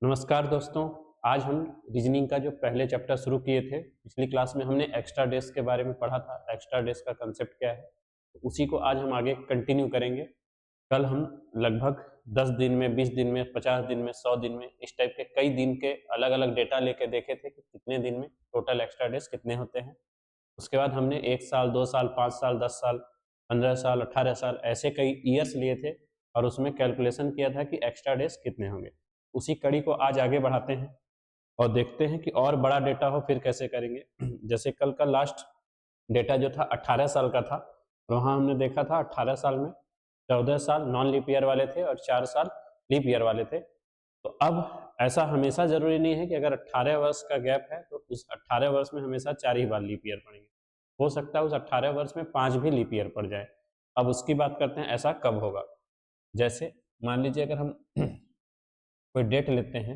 नमस्कार दोस्तों। आज हम रीजनिंग का जो पहले चैप्टर शुरू किए थे, पिछली क्लास में हमने एक्स्ट्रा डेज के बारे में पढ़ा था। एक्स्ट्रा डेज का कंसेप्ट क्या है, तो उसी को आज हम आगे कंटिन्यू करेंगे। कल हम लगभग 10 दिन में, 20 दिन में, 50 दिन में, 100 दिन में, इस टाइप के कई दिन के अलग अलग डेटा लेके देखे थे कि कितने दिन में टोटल एक्स्ट्रा डेज कितने होते हैं। उसके बाद हमने 1 साल, 2 साल, 5 साल, 10 साल, 15 साल, 18 साल, ऐसे कई ईयर्स लिए थे और उसमें कैलकुलेशन किया था कि एक्स्ट्रा डेज कितने होंगे। उसी कड़ी को आज आगे बढ़ाते हैं और देखते हैं कि और बड़ा डेटा हो फिर कैसे करेंगे। जैसे कल का लास्ट डेटा जो था 18 साल का था, तो वहाँ हमने देखा था 18 साल में 14 साल नॉन लीप ईयर वाले थे और 4 साल लीप ईयर वाले थे। तो अब ऐसा हमेशा ज़रूरी नहीं है कि अगर 18 वर्ष का गैप है तो उस 18 वर्ष में हमेशा 4 ही बार लीप ईयर पड़ेंगे। हो सकता है उस 18 वर्ष में 5 भी लीप ईयर पड़ जाए। अब उसकी बात करते हैं, ऐसा कब होगा। जैसे मान लीजिए अगर हम कोई डेट लेते हैं,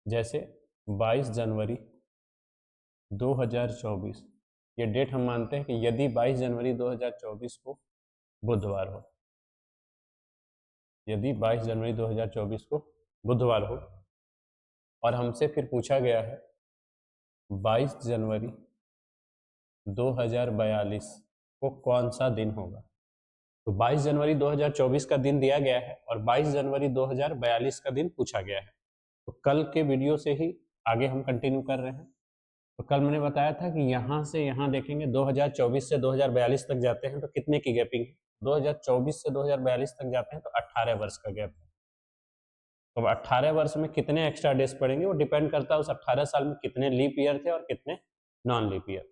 जैसे 22 जनवरी 2024, ये डेट हम मानते हैं कि यदि 22 जनवरी 2024 को बुधवार हो, यदि 22 जनवरी 2024 को बुधवार हो और हमसे फिर पूछा गया है 22 जनवरी 2042 को कौन सा दिन होगा। तो 22 जनवरी 2024 का दिन दिया गया है और 22 जनवरी 2042 का दिन पूछा गया है। तो कल के वीडियो से ही आगे हम कंटिन्यू कर रहे हैं। तो कल मैंने बताया था कि यहाँ से यहाँ देखेंगे 2024 से 2042 तक जाते हैं तो कितने की गैपिंग है। 2024 से 2042 तक जाते हैं तो 18 वर्ष का गैप है। तो 18 वर्ष में कितने एक्स्ट्रा डेज पड़ेंगे वो डिपेंड करता है उस 18 साल में कितने लीप ईयर थे और कितने नॉन लीप ईयर।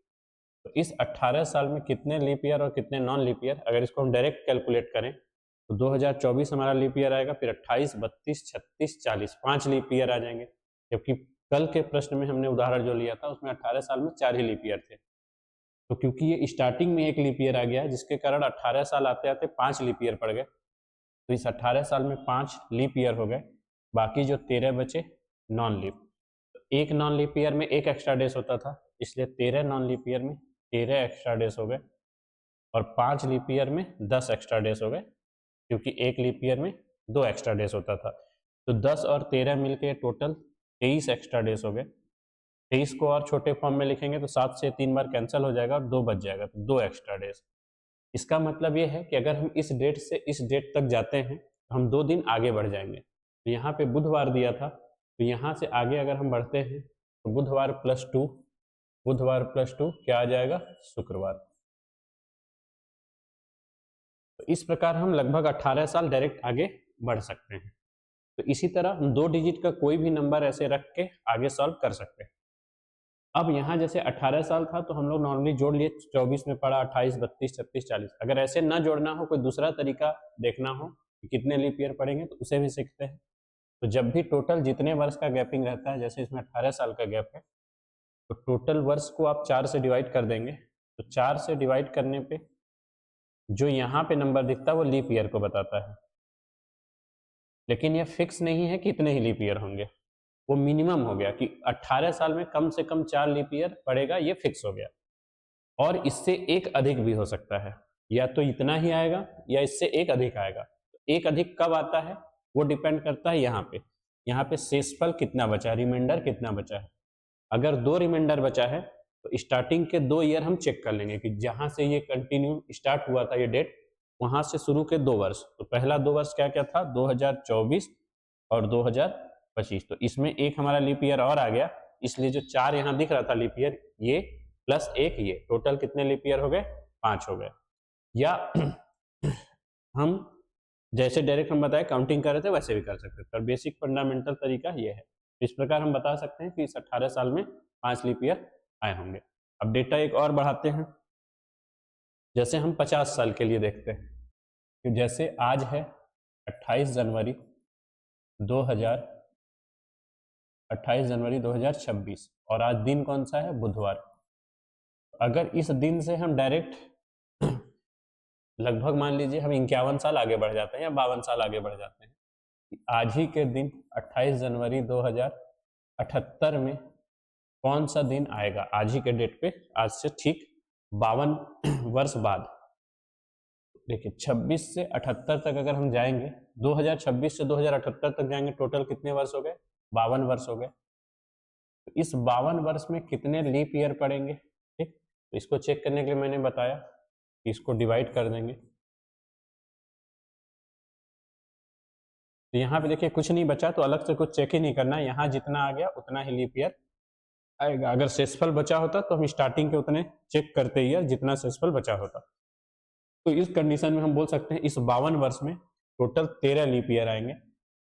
तो इस 18 साल में कितने लीप ईयर और कितने नॉन लीप ईयर, अगर इसको हम डायरेक्ट कैलकुलेट करें तो 2024 हमारा लीप ईयर आएगा, फिर 28, 32, 36, 40, 5 लीप ईयर आ जाएंगे। जबकि कल के प्रश्न में हमने उदाहरण जो लिया था उसमें 18 साल में 4 ही लीप ईयर थे। तो क्योंकि ये स्टार्टिंग में एक लीप ईयर आ गया है जिसके कारण 18 साल आते आते 5 लीप ईयर पड़ गए। तो इस 18 साल में 5 लीप ईयर हो गए, बाकी जो 13 बचे नॉन लीप। तो एक नॉन लीप ईयर में एक एक्स्ट्रा डेज होता था, इसलिए 13 नॉन लीप ईयर में 13 एक्स्ट्रा डेज हो गए और 5 लीप ईयर में 10 एक्स्ट्रा डेज हो गए, क्योंकि एक लीप ईयर में 2 एक्स्ट्रा डेज होता था। तो 10 और 13 मिलके टोटल 23 एक्स्ट्रा डेज हो गए। 23 को और छोटे फॉर्म में लिखेंगे तो 7 से 3 बार कैंसिल हो जाएगा और 2 बच जाएगा, तो 2 एक्स्ट्रा डेज। इसका मतलब ये है कि अगर हम इस डेट से इस डेट तक जाते हैं तो हम 2 दिन आगे बढ़ जाएंगे। तो यहाँ पे बुधवार दिया था, तो यहाँ से आगे अगर हम बढ़ते हैं तो बुधवार प्लस 2, बुधवार प्लस 2 क्या आ जाएगा, शुक्रवार। तो इस प्रकार हम लगभग 18 साल डायरेक्ट आगे बढ़ सकते हैं। तो इसी तरह हम 2 डिजिट का कोई भी नंबर ऐसे रख के आगे सॉल्व कर सकते हैं। अब यहाँ जैसे 18 साल था तो हम लोग नॉर्मली जोड़ लिए, 24 में पड़ा 28, 32, 36, 40। अगर ऐसे ना जोड़ना हो, कोई दूसरा तरीका देखना हो कि कितने लीप ईयर पड़ेंगे, तो उसे भी सीखते हैं। तो जब भी टोटल जितने वर्ष का गैपिंग रहता है, जैसे इसमें 18 साल का गैप है, तो टोटल वर्ष को आप 4 से डिवाइड कर देंगे। तो 4 से डिवाइड करने पे जो यहाँ पे नंबर दिखता है वो लीप ईयर को बताता है, लेकिन यह फिक्स नहीं है कि इतने ही लीप ईयर होंगे। वो मिनिमम हो गया कि 18 साल में कम से कम 4 लीप ईयर पड़ेगा, ये फिक्स हो गया। और इससे एक अधिक भी हो सकता है, या तो इतना ही आएगा या इससे एक अधिक आएगा। एक अधिक कब आता है वो डिपेंड करता है यहाँ पे शेषफल कितना बचा, रिमाइंडर कितना बचा है। अगर 2 रिमाइंडर बचा है तो स्टार्टिंग के 2 ईयर हम चेक कर लेंगे कि जहां से ये कंटिन्यू स्टार्ट हुआ था ये डेट, वहां से शुरू के 2 वर्ष। तो पहला 2 वर्ष क्या क्या था, 2024 और 2025। तो इसमें एक हमारा लीप ईयर और आ गया, इसलिए जो 4 यहाँ दिख रहा था लीप ईयर, ये प्लस एक ये, टोटल कितने लीप ईयर हो गए, 5 हो गए। या हम जैसे डायरेक्ट हम बताए काउंटिंग कर रहे थे वैसे भी कर सकते थे, पर बेसिक फंडामेंटल तरीका ये है। इस प्रकार हम बता सकते हैं कि इस 18 साल में 5 लीप ईयर आए होंगे। अब डेटा एक और बढ़ाते हैं, जैसे हम 50 साल के लिए देखते हैं। तो जैसे आज है 28 जनवरी 2026 और आज दिन कौन सा है, बुधवार। अगर इस दिन से हम डायरेक्ट लगभग मान लीजिए हम 51 साल आगे बढ़ जाते हैं या 52 साल आगे बढ़ जाते हैं, आज ही के दिन 28 जनवरी 2078 में कौन सा दिन आएगा, आज ही के डेट पे, आज से ठीक 52 वर्ष बाद। देखिए 26 से 78 तक अगर हम जाएंगे, 2026 से 2078 तक जाएंगे, टोटल कितने वर्ष हो गए? 52 वर्ष हो गए। तो इस 52 वर्ष में कितने लीप ईयर पड़ेंगे? ठीक, तो इसको चेक करने के लिए मैंने बताया कि इसको डिवाइड कर देंगे। तो यहाँ पे देखिए कुछ नहीं बचा, तो अलग से कुछ चेक ही नहीं करना है, यहाँ जितना आ गया उतना ही लीप ईयर आएगा। अगर शेषफल बचा होता तो हम स्टार्टिंग के उतने चेक करते ईयर जितना शेषफल बचा होता। तो इस कंडीशन में हम बोल सकते हैं इस 52 वर्ष में टोटल 13 लीप ईयर आएंगे।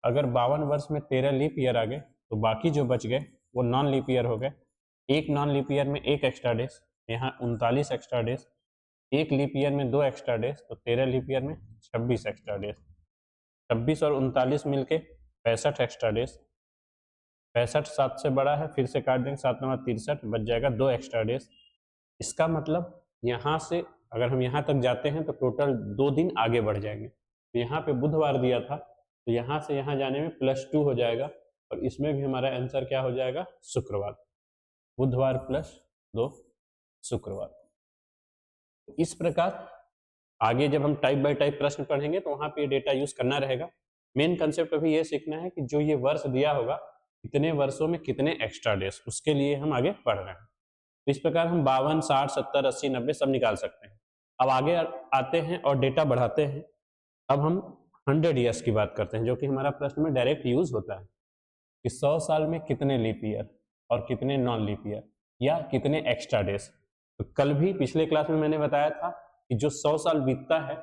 अगर 52 वर्ष में 13 लीप ईयर आ गए तो बाकी जो बच गए वो नॉन लीप ईयर हो गए। एक नॉन लीप ईयर में एक एक्स्ट्रा डेज, यहाँ 39 एक्स्ट्रा डेज, एक लीप ईयर में 2 एक्स्ट्रा डेज, तो 13 लीप ईयर में 26 एक्स्ट्रा डेज। 26 और 39 मिलके 65 एक्स्ट्रा डेज। 65 7 से बड़ा है, फिर से काट देंगे, 7 9 63, बच जाएगा 2 एक्स्ट्रा डेज। इसका मतलब यहाँ से अगर हम यहाँ तक जाते हैं तो टोटल 2 दिन आगे बढ़ जाएंगे। तो यहाँ पे बुधवार दिया था, तो यहाँ से यहाँ जाने में +2 हो जाएगा, और इसमें भी हमारा आंसर क्या हो जाएगा? शुक्रवार। बुधवार +2 शुक्रवार। इस प्रकार आगे जब हम टाइप बाय टाइप प्रश्न पढ़ेंगे तो वहाँ पे डेटा यूज करना रहेगा। मेन कंसेप्ट अभी ये सीखना है कि जो ये वर्ष दिया होगा कितने वर्षों में कितने एक्स्ट्रा डेज, उसके लिए हम आगे पढ़ रहे हैं। तो इस प्रकार हम 52, 60, 70, 80, 90 सब निकाल सकते हैं। अब आगे आते हैं और डेटा बढ़ाते हैं। अब हम 100 ईयर्स की बात करते हैं, जो कि हमारा प्रश्न में डायरेक्ट यूज होता है कि 100 साल में कितने लीप ईयर और कितने नॉन लीप ईयर या कितने एक्स्ट्रा डेज। तो कल भी पिछले क्लास में मैंने बताया था कि जो 100 साल बीतता है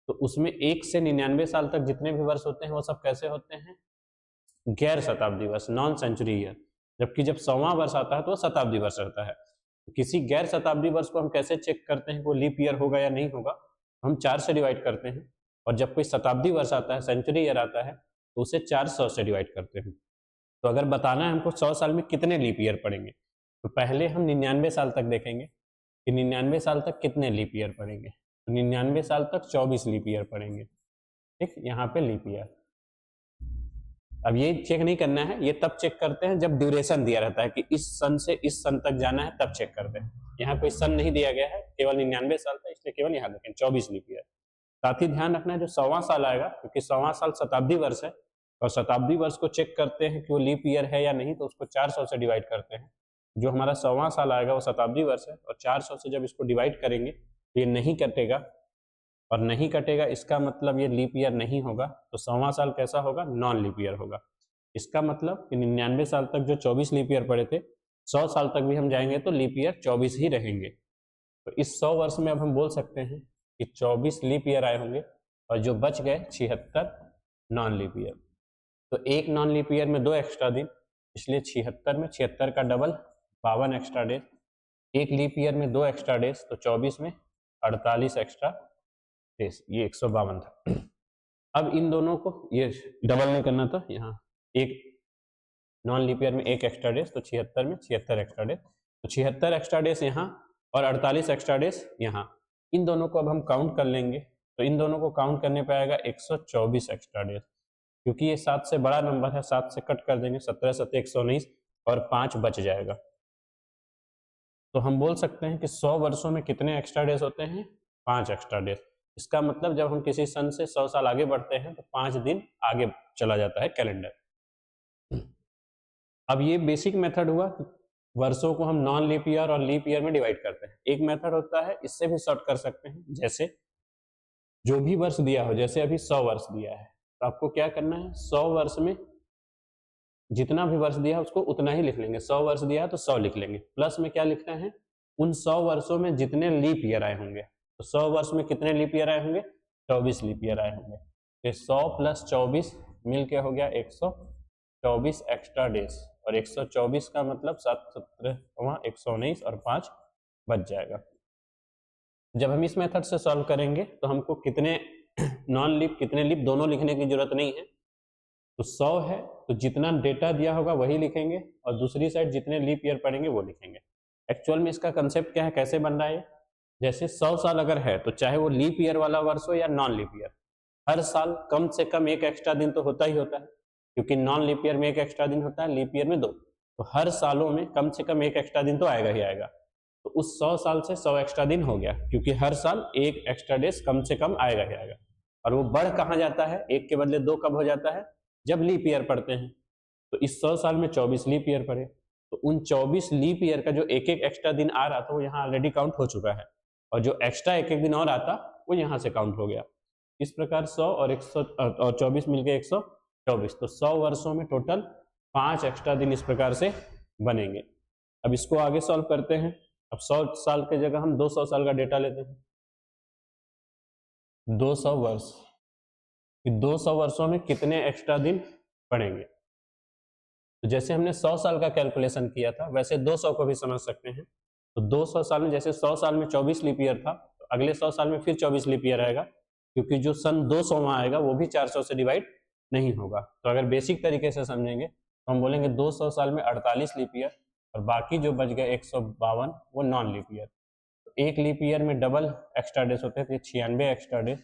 तो उसमें 1 से 99 साल तक जितने भी वर्ष होते हैं वो सब कैसे होते हैं? गैर शताब्दी वर्ष, नॉन सेंचुरी ईयर। जबकि जब 100वां वर्ष आता है तो वो शताब्दी वर्ष रहता है। किसी गैर शताब्दी वर्ष को हम कैसे चेक करते हैं वो लीप ईयर होगा या नहीं होगा? हम 4 से डिवाइड करते हैं, और जब कोई शताब्दी वर्ष आता है, सेंचुरी ईयर आता है, तो उसे 400 से डिवाइड करते हैं। तो अगर बताना है हमको 100 साल में कितने लीप ईयर पड़ेंगे, तो पहले हम 99 साल तक देखेंगे कि 99 साल तक कितने लीप ईयर पड़ेंगे। तो 99 साल तक 24 लीप ईयर पड़ेंगे। ठीक, यहाँ पे लीप ईयर। अब ये चेक नहीं करना है, ये तब चेक करते हैं जब ड्यूरेशन दिया रहता है कि इस सन से इस सन तक जाना है, तब चेक करते हैं। यहाँ कोई सन नहीं दिया गया है, केवल 99 साल था, इसलिए केवल यहाँ देखें 24 लीप ईयर। साथ ही ध्यान रखना है जो 100वां साल आएगा, क्योंकि 100वां साल शताब्दी वर्ष है, और शताब्दी वर्ष को चेक करते हैं कि वो लीप ईयर है या नहीं, तो उसको 400 से डिवाइड करते हैं। जो हमारा 100वां साल आएगा वो शताब्दी वर्ष है, और 400 से जब इसको डिवाइड करेंगे तो ये नहीं कटेगा, और नहीं कटेगा इसका मतलब ये लीप ईयर नहीं होगा। तो 100वां साल कैसा होगा? नॉन लीप ईयर होगा। इसका मतलब कि 99 साल तक जो 24 लीप ईयर पड़े थे, 100 साल तक भी हम जाएंगे तो लीप ईयर 24 ही रहेंगे। तो इस 100 वर्ष में अब हम बोल सकते हैं कि 24 लीप ईयर आए होंगे, और जो बच गए 76 नॉन लीप ईयर। तो एक नॉन लीप ईयर में 2 एक्स्ट्रा दिन, इसलिए 76 में 76 का डबल 52 एक्स्ट्रा डेज। एक लीप ईयर में 2 एक्स्ट्रा डेज, तो 24 में 48 एक्स्ट्रा डेज, ये 152 था। अब इन दोनों को ये डबल नहीं करना था, यहाँ एक नॉन लीप ईयर में 1 एक्स्ट्रा डेज, तो 76 में 76 एक्स्ट्रा डेज, तो 76 एक्स्ट्रा डेज यहाँ और 48 एक्स्ट्रा डेज यहाँ। इन दोनों को अब हम काउंट कर लेंगे, तो इन दोनों को काउंट करने पे आएगा 124 एक्स्ट्रा डेज। क्योंकि ये 7 से बड़ा नंबर है, 7 से कट कर देंगे, 17 7 119 और 5 बच जाएगा। तो हम बोल सकते हैं कि 100 वर्षों में कितने एक्स्ट्रा डेज होते हैं? 5 एक्स्ट्रा डेज। इसका मतलब जब हम किसी सन से 100 साल आगे बढ़ते हैं तो 5 दिन आगे चला जाता है कैलेंडर। अब ये बेसिक मेथड हुआ कि वर्षों को हम नॉन लीप ईयर और लीप ईयर में डिवाइड करते हैं। एक मेथड होता है, इससे भी शॉर्ट कर सकते हैं, जैसे जो भी वर्ष दिया हो, जैसे अभी 100 वर्ष दिया है, तो आपको क्या करना है, 100 वर्ष में जितना भी वर्ष दिया है उसको उतना ही लिख लेंगे। 100 वर्ष दिया है तो 100 लिख लेंगे, प्लस में क्या लिखना है, उन 100 वर्षों में जितने लीप ईयर आए होंगे। तो 100 वर्ष में कितने लीप ईयर आए होंगे? 24 लीप ईयर आए होंगे। तो 100 + 24 मिलके हो गया 124 एक्स्ट्रा डेज, और 124 का मतलब 7 17 119 और 5 बच जाएगा। जब हम इस मेथड से सॉल्व करेंगे तो हमको कितने नॉन लीप कितने लीप दोनों लिखने की जरूरत नहीं है। तो 100 है तो जितना डेटा दिया होगा वही लिखेंगे, और दूसरी साइड जितने लीप ईयर पड़ेंगे वो लिखेंगे। एक्चुअल में इसका कंसेप्ट क्या है, कैसे बन रहा है, जैसे 100 साल अगर है तो चाहे वो लीप ईयर वाला वर्ष हो या नॉन लीप ईयर, हर साल कम से कम 1 एक्स्ट्रा दिन तो होता ही होता है, क्योंकि नॉन लीप ईयर में 1 एक्स्ट्रा दिन होता है, लीप ईयर में 2। तो हर सालों में कम से कम 1 एक्स्ट्रा दिन तो आएगा ही आएगा। तो उस 100 साल से 100 एक्स्ट्रा दिन हो गया, क्योंकि हर साल एक एक्स्ट्रा डेज कम से कम आएगा ही आएगा। और वो बढ़ कहाँ जाता है, एक के बदले दो कब हो जाता है, जब लीप ईयर पढ़ते हैं। तो इस 100 साल में 24 लीप ईयर पड़े, तो उन 24 लीप ईयर का जो एक एक एक्स्ट्रा दिन आ रहा था वो यहाँ ऑलरेडी काउंट हो चुका है, और जो एक्स्ट्रा एक एक दिन और आता वो यहाँ से काउंट हो गया। इस प्रकार 100 और 100 और 24 मिलके 124, तो 100 वर्षों में टोटल 5 एक्स्ट्रा दिन इस प्रकार से बनेंगे। अब इसको आगे सॉल्व करते हैं। अब 100 साल के जगह हम 200 साल का डेटा लेते हैं। 200 वर्ष, 200 वर्षों में कितने एक्स्ट्रा दिन पड़ेंगे। तो जैसे हमने 100 साल का कैलकुलेशन किया था वैसे 200 को भी समझ सकते हैं। तो 200 साल में, जैसे 100 साल में 24 लीप ईयर था, तो अगले 100 साल में फिर 24 लीप ईयर आएगा, क्योंकि जो सन 200वां आएगा वो भी 400 से डिवाइड नहीं होगा। तो अगर बेसिक तरीके से समझेंगे तो हम बोलेंगे 200 साल में 48 लीप ईयर, और बाकी जो बच गए 152 वो नॉन लीप ईयर। तो एक लीप ईयर में डबल एक्स्ट्रा डेज होते थे, 96 एक्स्ट्रा डेज,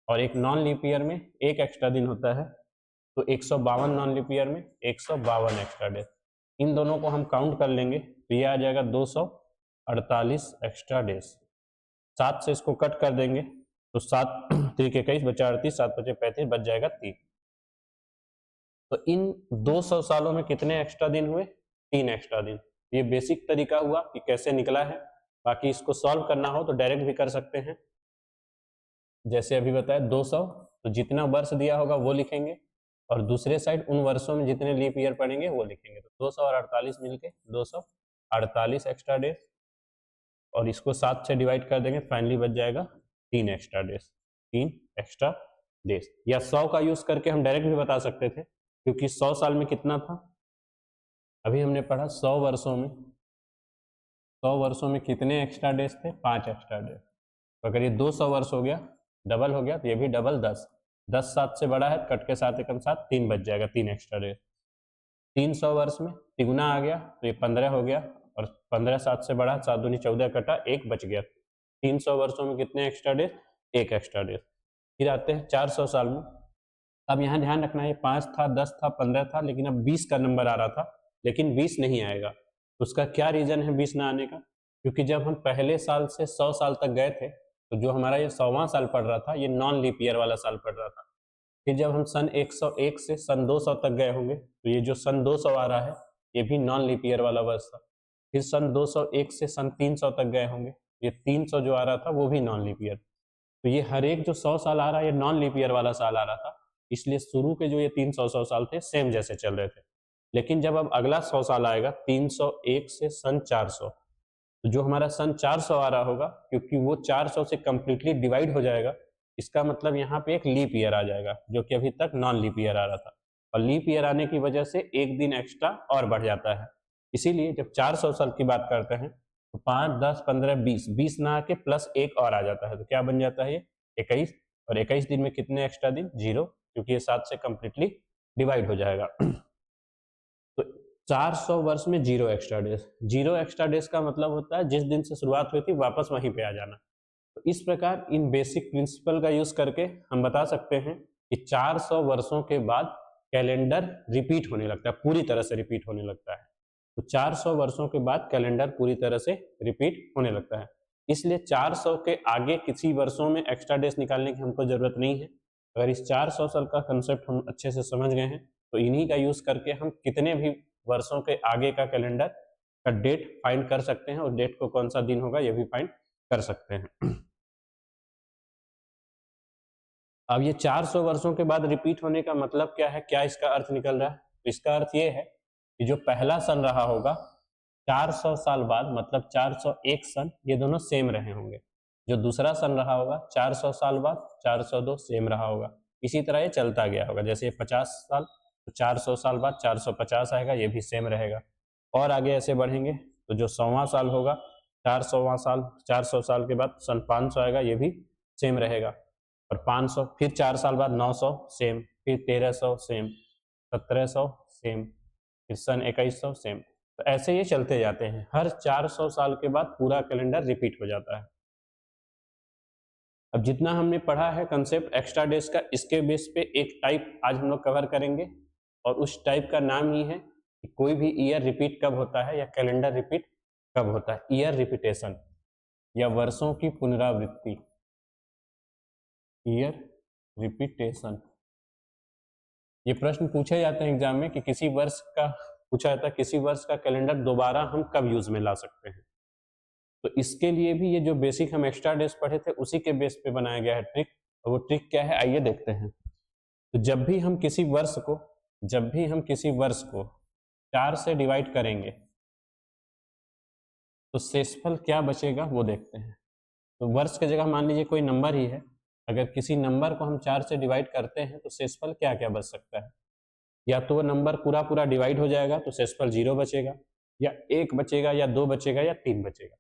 और एक नॉन लीप ईयर में एक एक्स्ट्रा दिन होता है, तो 152 नॉन लीप ईयर में 152 एक्स्ट्रा डेज। इन दोनों को हम काउंट कर लेंगे तो ये आ जाएगा 248 एक्स्ट्रा डेज। 7 से इसको कट कर देंगे तो 7 3 21 बचा 38, 7 बचे 35, बच जाएगा 3। तो इन 200 सालों में कितने एक्स्ट्रा दिन हुए, 3 एक्स्ट्रा दिन। ये बेसिक तरीका हुआ कि कैसे निकला है। बाकी इसको सॉल्व करना हो तो डायरेक्ट भी कर सकते हैं। जैसे अभी बताया 200, तो जितना वर्ष दिया होगा वो लिखेंगे, और दूसरे साइड उन वर्षों में जितने लीप ईयर पड़ेंगे वो लिखेंगे। तो 200 और 48 मिलके 248 एक्स्ट्रा डेज, और इसको 7 से डिवाइड कर देंगे, फाइनली बच जाएगा 3 एक्स्ट्रा डेज। 3 एक्स्ट्रा डेज, या 100 का यूज करके हम डायरेक्ट भी बता सकते थे, क्योंकि 100 साल में कितना था, अभी हमने पढ़ा 100 वर्षों में, 100 वर्षों में कितने एक्स्ट्रा डेज थे, 5 एक्स्ट्रा डेज। तो अगर ये 200 वर्ष हो गया, डबल हो गया, तो ये भी डबल 10, 10 7 से बड़ा है, कट के 7 एकम 7, 3 बच जाएगा, 3 एक्स्ट्रा डेज। 300 वर्ष में तिगुना आ गया तो ये 15 हो गया, और 15 7 से बड़ा, 7 दूनी 14 कटा, 1 बच गया। 300 वर्षों में कितने एक्स्ट्रा डेज, 1 एक्स्ट्रा डेज। फिर आते हैं 400 साल में। अब यहाँ ध्यान रखना है 5 था, 10 था, 15 था, लेकिन अब 20 का नंबर आ रहा था, लेकिन 20 नहीं आएगा। उसका क्या रीजन है 20 ना आने का, क्योंकि जब हम पहले साल से 100 साल तक गए थे तो जो हमारा ये 100वां साल पड़ रहा था ये नॉन लीप ईयर वाला साल पड़ रहा था। फिर जब हम सन 101 से सन 200 तक गए होंगे तो ये जो सन 200 आ रहा है ये भी नॉन लीप ईयर वाला वर्ष था। फिर सन 201 से सन 300 तक गए होंगे, ये 300 जो आ रहा था वो भी नॉन लीप ईयर। तो ये हर एक जो 100 साल आ रहा है ये नॉन लीप ईयर वाला साल आ रहा था, इसलिए शुरू के जो ये 300 साल थे सेम जैसे चल रहे थे। लेकिन जब अब अगला 100 साल आएगा 301 से सन 400, तो जो हमारा सन 400 आ रहा होगा, क्योंकि वो 400 से कंप्लीटली डिवाइड हो जाएगा, इसका मतलब यहाँ पे एक लीप ईयर आ जाएगा, जो कि अभी तक नॉन लीप ईयर आ रहा था, और लीप ईयर आने की वजह से एक दिन एक्स्ट्रा और बढ़ जाता है। इसीलिए जब 400 साल की बात करते हैं तो 5 10 15 20, 20 ना आके प्लस 1 और आ जाता है, तो क्या बन जाता है ये 21, और 21 दिन में कितने एक्स्ट्रा दिन, 0, क्योंकि ये 7 से कंप्लीटली डिवाइड हो जाएगा। तो 400 वर्ष में 0 एक्स्ट्रा डेज। 0 एक्स्ट्रा डेज का मतलब होता है जिस दिन से शुरुआत हुई थी वापस वहीं पे आ जाना। तो इस प्रकार इन बेसिक प्रिंसिपल का यूज करके हम बता सकते हैं कि 400 वर्षों के बाद कैलेंडर रिपीट होने लगता है, पूरी तरह से रिपीट होने लगता है। तो 400 वर्षों के बाद कैलेंडर पूरी तरह से रिपीट होने लगता है। इसलिए 400 के आगे किसी वर्षों में एक्स्ट्रा डेज निकालने की हमको जरूरत नहीं है। अगर इस 400 साल का कंसेप्ट हम अच्छे से समझ गए हैं तो इन्हीं का यूज करके हम कितने भी वर्षों के आगे का कैलेंडर का डेट फाइंड कर सकते हैं, और डेट को कौन सा दिन होगा ये भी फाइंड कर सकते हैं। अब ये 400 वर्षों के बाद रिपीट होने का मतलब क्या है, क्या इसका अर्थ निकल रहा है? तो इसका अर्थ ये है कि जो पहला सन रहा होगा 400 साल बाद, मतलब 401 सन, ये दोनों सेम रहे होंगे। जो दूसरा सन रहा होगा 400 साल बाद 402 सेम रहा होगा। इसी तरह ये चलता गया होगा। जैसे 50 साल तो 400 साल बाद 450 आएगा, ये भी सेम रहेगा। और आगे ऐसे बढ़ेंगे तो जो 100वां साल होगा 400वां साल, 400 साल के बाद सन 500 आएगा, ये भी सेम रहेगा। और 500, फिर 4 साल बाद 900 सेम, फिर 1300 सेम, 1700 सेम, फिर सन 2100 सेम। तो ऐसे ये चलते जाते हैं। हर 400 साल के बाद पूरा कैलेंडर रिपीट हो जाता है। अब जितना हमने पढ़ा है कंसेप्ट एक्स्ट्रा डेज का, इसके बेस पे एक टाइप आज हम लोग कवर करेंगे, और उस टाइप का नाम ही है कि कोई भी ईयर रिपीट कब होता है या कैलेंडर रिपीट कब होता है? ईयर रिपीटेशन या वर्षों की पुनरावृत्ति, ईयर रिपीटेशन। ये प्रश्न पूछे जाते हैं एग्जाम में कि किसी वर्ष का पूछा जाता है, किसी वर्ष का कैलेंडर दोबारा हम कब यूज में ला सकते हैं। तो इसके लिए भी ये जो बेसिक हम एक्स्ट्रा डेज पढ़े थे उसी के बेस पे बनाया गया है ट्रिक। और वो ट्रिक क्या है, आइए देखते हैं। तो जब भी हम किसी वर्ष को 4 से डिवाइड करेंगे तो शेषफल क्या बचेगा वो देखते हैं। तो वर्ष की जगह मान लीजिए कोई नंबर ही है, अगर किसी नंबर को हम 4 से डिवाइड करते हैं तो शेषफल क्या क्या बच सकता है? या तो वो नंबर पूरा पूरा डिवाइड हो जाएगा तो शेषफल 0 बचेगा, या 1 बचेगा, या 2 बचेगा, या 3 बचेगा।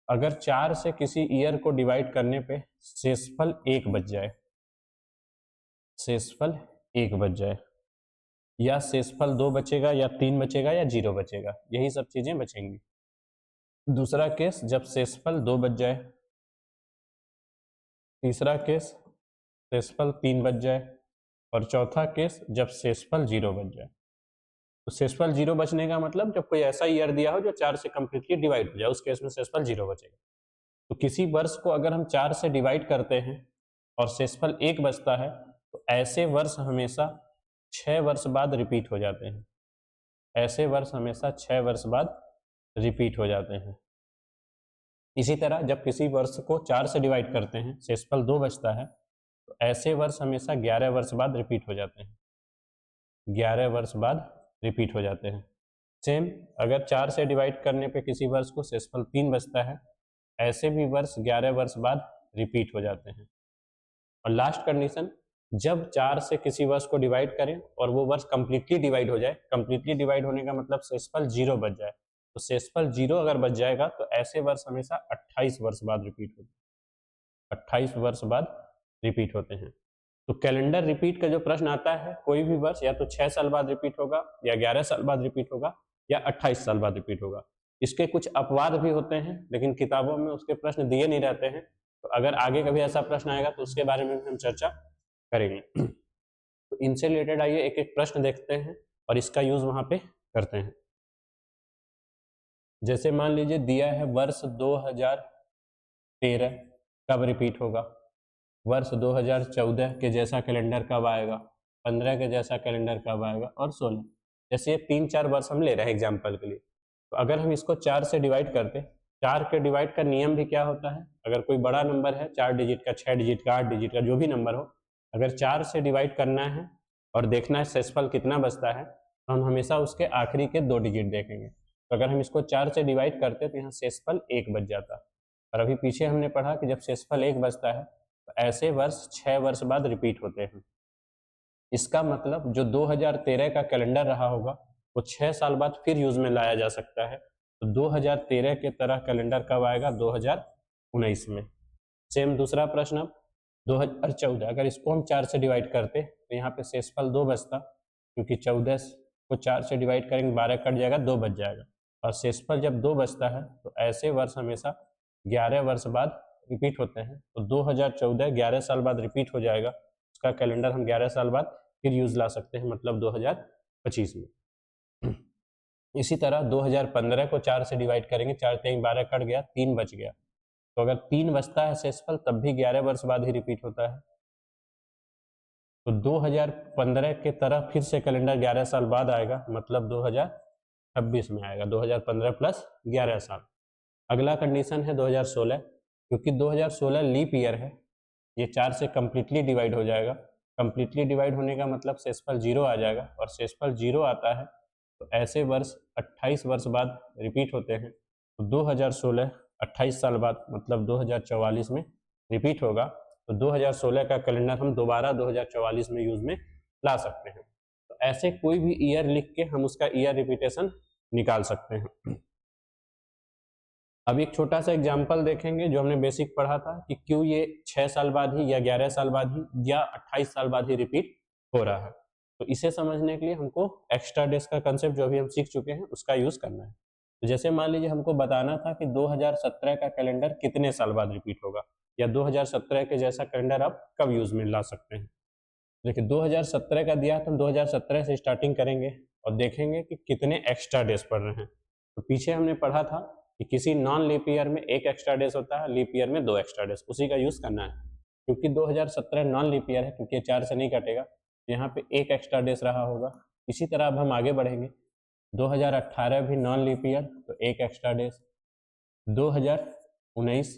अगर 4 से किसी ईयर को डिवाइड करने पे शेषफल 1 बच जाए, शेषफल 1 बच जाए, या शेषफल 2 बचेगा, या 3 बचेगा, या 0 बचेगा, यही सब चीजें बचेंगी। दूसरा केस जब शेषफल 2 बच जाए, तीसरा केस शेषफल 3 बच जाए, और चौथा केस जब शेषफल 0 बच जाए। तो शेषफल 0 बचने का मतलब जब कोई ऐसा ईयर दिया हो जो 4 से कंप्लीटली डिवाइड हो जाए, उस केस में शेषफल 0 बचेगा। तो किसी वर्ष को अगर हम 4 से डिवाइड करते हैं और शेषफल 1 बचता है तो ऐसे वर्ष हमेशा 6 वर्ष बाद रिपीट हो जाते हैं। ऐसे वर्ष हमेशा 6 वर्ष बाद रिपीट हो जाते हैं। इसी तरह जब किसी वर्ष को 4 से डिवाइड करते हैं, शेषफल 2 बचता है, तो ऐसे वर्ष हमेशा 11 वर्ष बाद रिपीट हो जाते हैं। 11 वर्ष बाद रिपीट हो जाते हैं। सेम अगर 4 से डिवाइड करने पे किसी वर्ष को शेषफल 3 बचता है, ऐसे भी वर्ष 11 वर्ष बाद रिपीट हो जाते हैं। और लास्ट कंडीशन, जब 4 से किसी वर्ष को डिवाइड करें और वो वर्ष कंप्लीटली डिवाइड हो जाए, कंप्लीटली डिवाइड होने का मतलब शेषफल 0 बच जाए, तो शेषफल 0 अगर बच जाएगा तो ऐसे वर्ष हमेशा 28 वर्ष बाद रिपीट होते हैं। 28 वर्ष बाद रिपीट होते हैं। तो कैलेंडर रिपीट का जो प्रश्न आता है, कोई भी वर्ष या तो 6 साल बाद रिपीट होगा, या 11 साल बाद रिपीट होगा, या 28 साल बाद रिपीट होगा। इसके कुछ अपवाद भी होते हैं, लेकिन किताबों में उसके प्रश्न दिए नहीं रहते हैं। तो अगर आगे कभी ऐसा प्रश्न आएगा तो उसके बारे में भी हम चर्चा करेंगे। तो इनसे रिलेटेड आइए एक एक प्रश्न देखते हैं और इसका यूज वहां पे करते हैं। जैसे मान लीजिए दिया है वर्ष 2013 कब रिपीट होगा, वर्ष 2014 के जैसा कैलेंडर कब आएगा, 15 के जैसा कैलेंडर कब आएगा, और 16। जैसे ये 3-4 वर्ष हम ले रहे हैं एग्जाम्पल के लिए। तो अगर हम इसको 4 से डिवाइड करते, 4 के डिवाइड का नियम भी क्या होता है, अगर कोई बड़ा नंबर है 4 डिजिट का, 6 डिजिट का, 8 डिजिट का, जो भी नंबर हो, अगर 4 से डिवाइड करना है और देखना है शेषफल कितना बचता है, तो हम हमेशा उसके आखिरी के 2 डिजिट देखेंगे। तो अगर हम इसको 4 से डिवाइड करते तो यहाँ शेषफल 1 बच जाता। और अभी पीछे हमने पढ़ा कि जब शेषफल 1 बचता है तो ऐसे वर्ष 6 वर्ष बाद रिपीट होते हैं। इसका मतलब जो 2013 का कैलेंडर रहा होगा वो 6 साल बाद फिर यूज में लाया जा सकता है। तो 2013 के तरह कैलेंडर कब आएगा, 2019 में। सेम दूसरा प्रश्न, अब 2014 अगर इसको हम 4 से डिवाइड करते तो यहाँ पे शेषफल 2 बचता, क्योंकि 14 को 4 से डिवाइड करेंगे 12 कट जाएगा, 2 बच जाएगा। और शेषफल जब 2 बचता है तो ऐसे वर्ष हमेशा 11 वर्ष बाद रिपीट होते हैं। तो 2014 11 साल बाद रिपीट हो जाएगा, उसका कैलेंडर हम 11 साल बाद फिर यूज ला सकते हैं, मतलब 2025 में। इसी तरह 2015 को 4 से डिवाइड करेंगे, 4 3 12 कट गया, 3 बच गया। तो अगर 3 बचता है शेषफल तब भी 11 वर्ष बाद ही रिपीट होता है। तो 2015 के तरह फिर से कैलेंडर 11 साल बाद आएगा, मतलब 2026 में आएगा, 2015 प्लस 11 साल। अगला कंडीशन है 2016, क्योंकि 2016 लीप ईयर है, ये 4 से कंप्लीटली डिवाइड हो जाएगा। कंप्लीटली डिवाइड होने का मतलब शेषफल 0 आ जाएगा, और शेषफल 0 आता है तो ऐसे वर्ष 28 वर्ष बाद रिपीट होते हैं। तो 2016 28 साल बाद मतलब 2044 में रिपीट होगा। तो 2016 का कैलेंडर हम दोबारा 2044 में यूज में ला सकते हैं। तो ऐसे कोई भी ईयर लिख के हम उसका ईयर रिपीटेशन निकाल सकते हैं। अब एक छोटा सा एग्जाम्पल देखेंगे जो हमने बेसिक पढ़ा था कि क्यों ये 6 साल बाद ही, या 11 साल बाद ही, या 28 साल बाद ही रिपीट हो रहा है। तो इसे समझने के लिए हमको एक्स्ट्रा डेज का कंसेप्ट जो अभी हम सीख चुके हैं उसका यूज करना है। तो जैसे मान लीजिए हमको बताना था कि 2017 का कैलेंडर कितने साल बाद रिपीट होगा, या 2017 के जैसा कैलेंडर आप कब यूज में ला सकते हैं। देखिए 2017 का दिया तो हम 2017 से स्टार्टिंग करेंगे और देखेंगे कि कितने एक्स्ट्रा डेज पड़ रहे हैं। तो पीछे हमने पढ़ा था कि किसी नॉन लीप ईयर में एक एक्स्ट्रा डेज होता है, लीप ईयर में 2 एक्स्ट्रा डेज, उसी का यूज करना है। क्योंकि 2017 नॉन लीप ईयर है, क्योंकि 4 से नहीं कटेगा, यहाँ पे एक एक्स्ट्रा डेज रहा होगा। इसी तरह अब हम आगे बढ़ेंगे, 2018 भी नॉन लीप ईयर तो एक एक्स्ट्रा डेज, 2019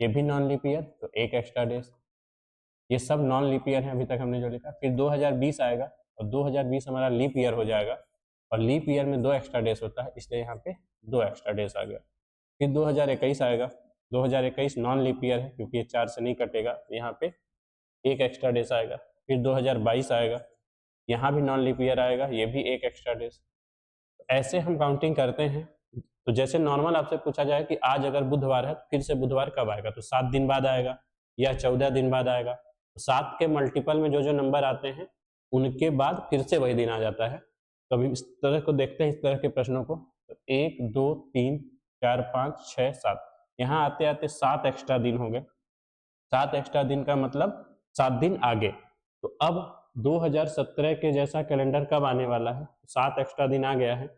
ये भी नॉन लीप ईयर तो एक एक्स्ट्रा डेज, ये सब नॉन लीप ईयर है अभी तक हमने जो लिखा। फिर 2020 आएगा और 2020 हमारा लीप ईयर हो जाएगा, और लीप ईयर में 2 एक्स्ट्रा डेज होता है, इसलिए यहाँ पे 2 एक्स्ट्रा डेज आ गया। फिर 2021 आएगा, 2021 नॉन लीप ईयर है क्योंकि ये 4 से नहीं कटेगा, यहाँ पे एक एक्स्ट्रा डेज आएगा। फिर 2022 आएगा, यहाँ भी नॉन लीप ईयर आएगा, ये भी एक एक्स्ट्रा डेज। ऐसे हम काउंटिंग करते हैं। तो जैसे नॉर्मल आपसे पूछा जाए कि आज अगर बुधवार है तो फिर से बुधवार कब आएगा, तो 7 दिन बाद आएगा या 14 दिन बाद आएगा। तो 7 के मल्टीपल में जो जो नंबर आते हैं उनके बाद फिर से वही दिन आ जाता है। तो अभी इस तरह को देखते हैं, इस तरह के प्रश्नों को। तो 1 2 3 4 5 6 7, यहाँ आते आते 7 एक्स्ट्रा दिन हो गए। 7 एक्स्ट्रा दिन का मतलब 7 दिन आगे। तो अब 2017 के जैसा कैलेंडर कब आने वाला है, 7 एक्स्ट्रा दिन आ गया है।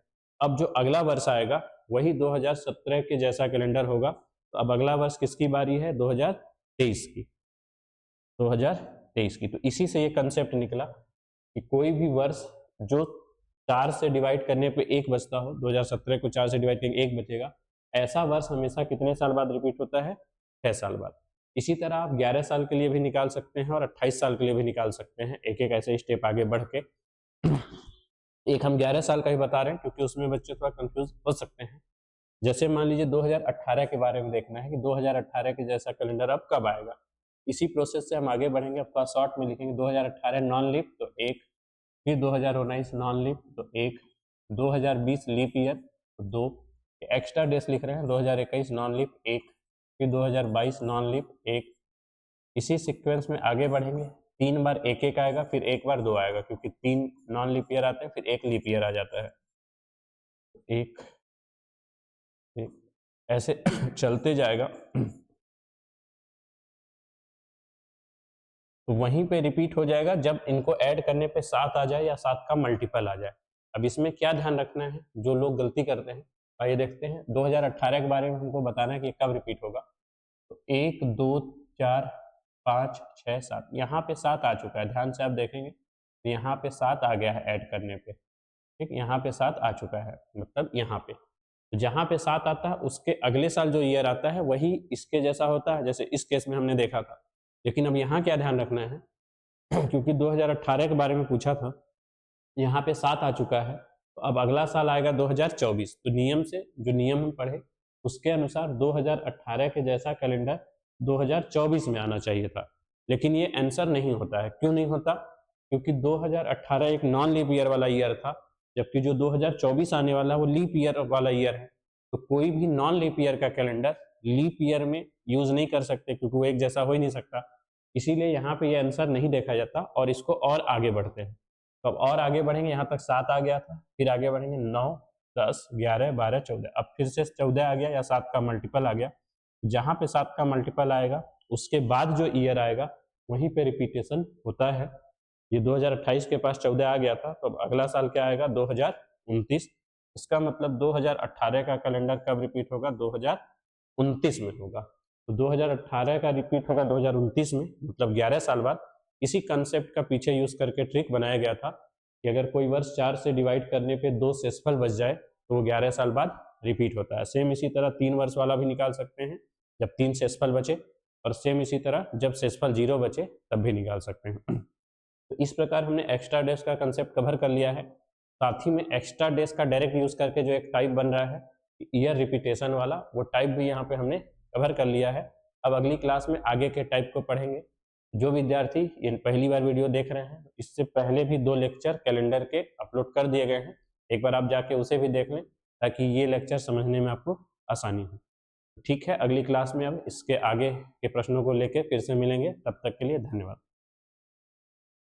अब जो अगला वर्ष आएगा वही 2017 के जैसा कैलेंडर होगा। तो अब अगला वर्ष किसकी बारी है, 2023 की, 2023 की। तो इसी से ये कंसेप्ट निकला कि कोई भी वर्ष जो 4 से डिवाइड करने पे 1 बचता हो, 2017 को 4 से डिवाइड करके 1 बचेगा, ऐसा वर्ष हमेशा कितने साल बाद रिपीट होता है, 6 साल बाद। इसी तरह आप 11 साल के लिए भी निकाल सकते हैं और 28 साल के लिए भी निकाल सकते हैं, एक एक ऐसे स्टेप आगे बढ़ के। एक हम 11 साल का ही बता रहे हैं क्योंकि उसमें बच्चे थोड़ा कंफ्यूज हो सकते हैं। जैसे मान लीजिए 2018 के बारे में देखना है कि 2018 के जैसा कैलेंडर अब कब आएगा। इसी प्रोसेस से हम आगे बढ़ेंगे। अब थोड़ा शॉर्ट में लिखेंगे, 2018 नॉन लीप तो 1, फिर 2019 नॉन लीप तो 1, 2020 लीप ईयर तो 2, एक्स्ट्रा डेज लिख रहे हैं, 2021 नॉन लीप 1, फिर 2022 नॉन लीप 1। इसी सीक्वेंस में आगे बढ़ेंगे, 3 बार 1 1 आएगा, फिर 1 बार 2 आएगा, क्योंकि 3 नॉन लीप ईयर आते हैं, फिर 1 लीप ईयर आ जाता है। 1 ऐसे चलते जाएगा। तो वहीं पे रिपीट हो जाएगा जब इनको ऐड करने पे 7 आ जाए या 7 का मल्टीपल आ जाए। अब इसमें क्या ध्यान रखना है, जो लोग गलती करते हैं, आइए देखते हैं। 2018 के बारे में हमको बताना है कि कब रिपीट होगा। तो 1 2 4 5 6 7, यहाँ पे 7 आ चुका है, ध्यान से आप देखेंगे तो यहाँ पे 7 आ गया है ऐड करने पे, ठीक, यहाँ पे 7 आ चुका है, मतलब यहाँ पे। तो जहाँ पे 7 आता है उसके अगले साल जो ईयर आता है वही इसके जैसा होता है, जैसे इस केस में हमने देखा था। लेकिन अब यहाँ क्या ध्यान रखना है, क्योंकि 2018 के बारे में पूछा था, यहाँ पे 7 आ चुका है, तो अब अगला साल आएगा 2024। तो नियम से, जो नियम हम पढ़े उसके अनुसार 2018 के जैसा कैलेंडर 2024 में आना चाहिए था। लेकिन ये आंसर नहीं होता है। क्यों नहीं होता, क्योंकि 2018 एक नॉन लीप ईयर वाला ईयर था, जबकि जो 2024 आने वाला है वो लीप ईयर वाला ईयर है। तो कोई भी नॉन लीप ईयर का कैलेंडर लीप ईयर में यूज नहीं कर सकते, क्योंकि वो एक जैसा हो ही नहीं सकता। इसीलिए यहाँ पे ये आंसर नहीं देखा जाता और इसको और आगे बढ़ते हैं। तो अब और आगे बढ़ेंगे, यहाँ तक 7 आ गया था, फिर आगे बढ़ेंगे 9 10 11 12 14, अब फिर से 14 आ गया या 7 का मल्टीपल आ गया। जहाँ पे 7 का मल्टीपल आएगा उसके बाद जो ईयर आएगा वहीं पे रिपीटेशन होता है। ये 2028 के पास 14 आ गया था, तो अब अगला साल क्या आएगा, 2029। इसका मतलब 2018 का कैलेंडर कब रिपीट होगा, 2029 में होगा। तो 2018 का रिपीट होगा 2029 में, मतलब 11 साल बाद। इसी कंसेप्ट का पीछे यूज करके ट्रिक बनाया गया था कि अगर कोई वर्ष 4 से डिवाइड करने पे 2 शेषफल बच जाए तो वो 11 साल बाद रिपीट होता है। सेम इसी तरह 3 वर्ष वाला भी निकाल सकते हैं जब 3 शेषफल बचे, और सेम इसी तरह जब शेषफल 0 बचे तब भी निकाल सकते हैं। तो इस प्रकार हमने एक्स्ट्रा डेज का कंसेप्ट कवर कर लिया है। साथ ही में एक्स्ट्रा डेज का डायरेक्ट यूज करके जो एक टाइप बन रहा है ईयर रिपीटेशन वाला, वो टाइप भी यहाँ पे हमने कवर कर लिया है। अब अगली क्लास में आगे के टाइप को पढ़ेंगे। जो विद्यार्थी ये पहली बार वीडियो देख रहे हैं, इससे पहले भी 2 लेक्चर कैलेंडर के अपलोड कर दिए गए हैं, एक बार आप जाके उसे भी देख लें ताकि ये लेक्चर समझने में आपको आसानी हो। ठीक है, अगली क्लास में अब इसके आगे के प्रश्नों को लेकर फिर से मिलेंगे। तब तक के लिए धन्यवाद।